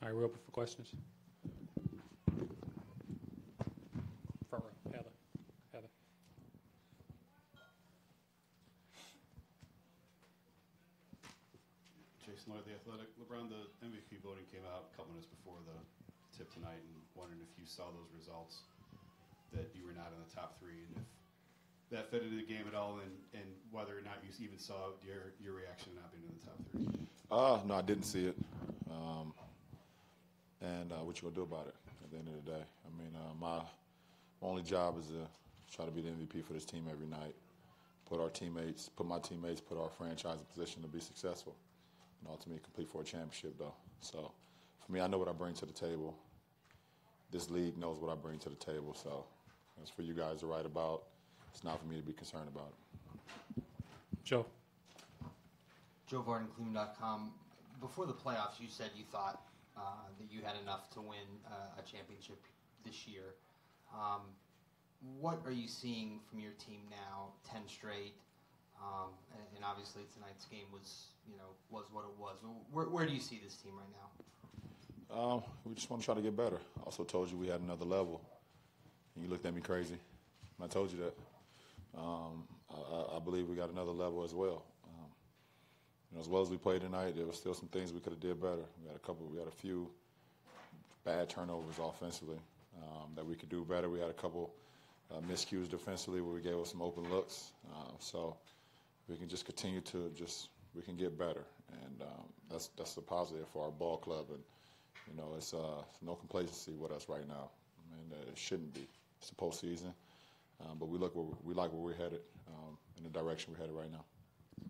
All right, we're open for questions. Front row, Heather. Jason Lloyd, The Athletic. LeBron, the MVP voting came out a couple minutes before the tip tonight, and wondering if you saw those results, that you were not in the top three, and if that fed into the game at all, and whether or not you even saw your reaction to not being in the top three. No, I didn't see it. And what you gonna do about it at the end of the day? I mean, my only job is to try to be the MVP for this team every night. Put my teammates, put our franchise in position to be successful, and ultimately compete for a championship. Though, so for me, I know what I bring to the table. This league knows what I bring to the table. So it's for you guys to write about. It's not for me to be concerned about it. Joe. Joe Varden, Cleveland.com. Before the playoffs, you said you thought that you had enough to win a championship this year. What are you seeing from your team now? 10 straight, and obviously tonight's game was what it was. Where do you see this team right now? We just want to try to get better. I also told you we had another level, and you looked at me crazy. I told you that. I believe we got another level as well. As well as we played tonight, there were still some things we could have did better. We had a few bad turnovers offensively that we could do better. We had a couple miscues defensively where we gave us some open looks. So we can just continue to we can get better, and that's a positive for our ball club. And it's no complacency with us right now. I mean, it shouldn't be. It's the postseason, but we like where we're headed in the direction we're headed right now.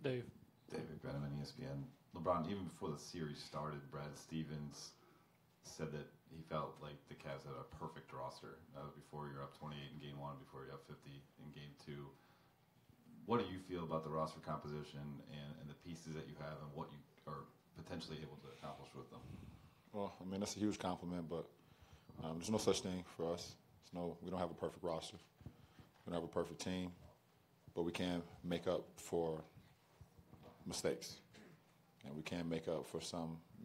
Dave. David Brenneman, ESPN. LeBron, even before the series started, Brad Stevens said that he felt like the Cavs had a perfect roster. That was before you're up 28 in Game 1, before you're up 50 in Game 2. What do you feel about the roster composition and the pieces that you have and what you are potentially able to accomplish with them? Well, I mean, that's a huge compliment, but there's no such thing for us. We don't have a perfect roster. We don't have a perfect team, but we can make up for mistakes, and we can make up for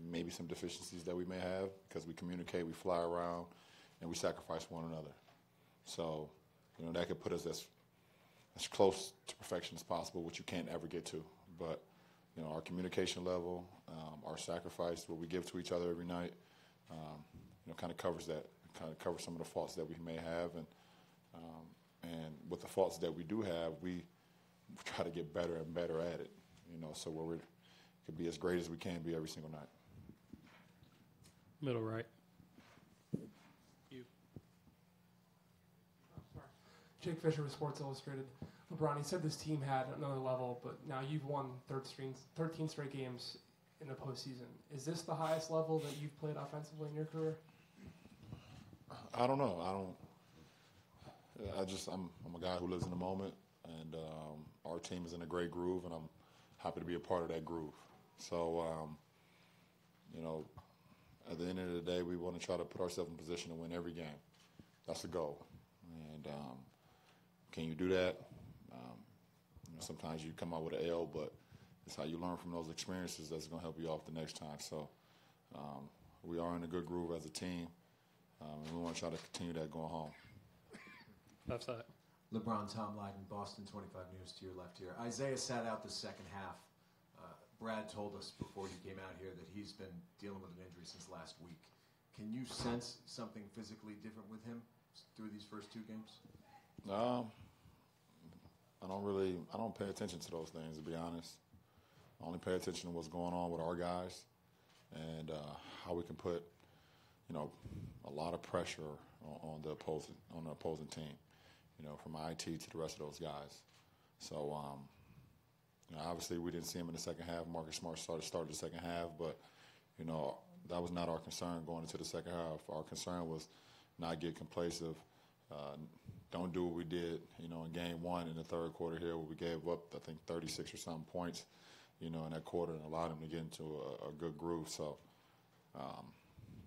maybe some deficiencies that we may have because we communicate, we fly around, and we sacrifice one another. So, that could put us as close to perfection as possible, which you can't ever get to. But, our communication level, our sacrifice, what we give to each other every night, kind of covers that, kind of covers some of the faults that we may have, and with the faults that we do have, we try to get better and better at it. So we could be as great as we can be every single night. Middle right. You. Sorry. Jake Fisher with Sports Illustrated. LeBron, you said this team had another level, but now you've won 13 straight games in the postseason. Is this the highest level that you've played offensively in your career? I don't know. I'm a guy who lives in the moment, and our team is in a great groove, and I'm happy to be a part of that groove. So, at the end of the day, we want to try to put ourselves in position to win every game. That's the goal. And can you do that? Sometimes you come out with an L, but it's how you learn from those experiences that's going to help you off the next time. So we are in a good groove as a team, and we want to try to continue that going home. Left side. LeBron, Tom Lydon, Boston 25 News to your left here. Isaiah sat out the second half. Brad told us before you came out here that he's been dealing with an injury since last week. Can you sense something physically different with him through these first two games? I don't pay attention to those things, to be honest. I only pay attention to what's going on with our guys and how we can put, a lot of pressure on the opposing team. From IT to the rest of those guys. So, obviously we didn't see him in the second half. Marcus Smart started the second half, but, that was not our concern going into the second half. Our concern was not get complacent. Don't do what we did, in Game 1 in the third quarter here where we gave up, I think, 36 or something points, in that quarter and allowed him to get into a good groove. So,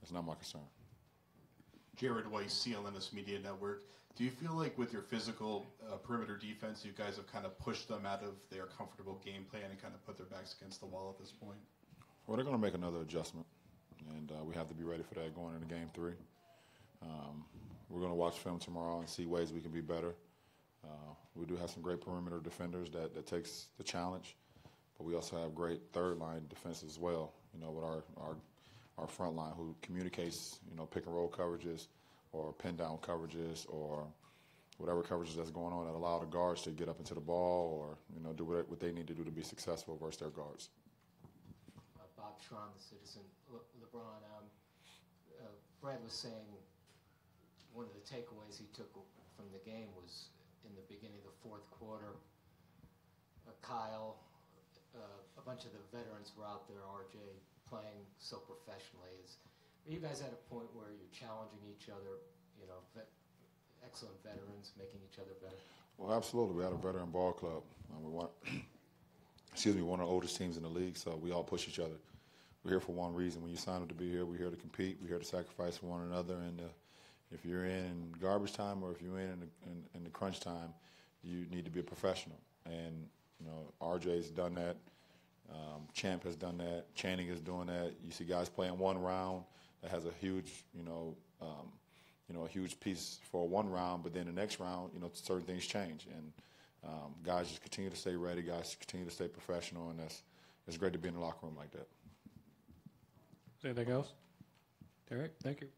it's not my concern. Jared Weiss, CLNS Media Network. Do you feel like with your physical perimeter defense, you guys have kind of pushed them out of their comfortable game plan and kind of put their backs against the wall at this point? Well, they're going to make another adjustment. and we have to be ready for that going into Game 3. We're going to watch film tomorrow and see ways we can be better. We do have some great perimeter defenders that takes the challenge, but we also have great third-line defense as well, with our front line who communicates, pick-and-roll coverages or pin-down coverages or whatever coverages that's going on that allow the guards to get up into the ball or, do what they need to do to be successful versus their guards. Bob Schron, the Citizen. LeBron, Brad was saying one of the takeaways he took from the game was in the beginning of the fourth quarter, Kyle, a bunch of the veterans were out there, RJ, playing so professionally. Are you guys at a point where you're challenging each other, excellent veterans, making each other better? Well, absolutely. We had a veteran ball club. One of the oldest teams in the league, so we all push each other. We're here for one reason. When you sign up to be here, we're here to compete. We're here to sacrifice for one another. And if you're in garbage time or if you're in the crunch time, you need to be a professional. And, RJ's done that. Champ has done that. Channing is doing that. You see guys playing one round that has a huge, a huge piece for one round, but then the next round, certain things change. And guys just continue to stay ready. Guys continue to stay professional, and it's great to be in the locker room like that. Anything else? Derek, thank you.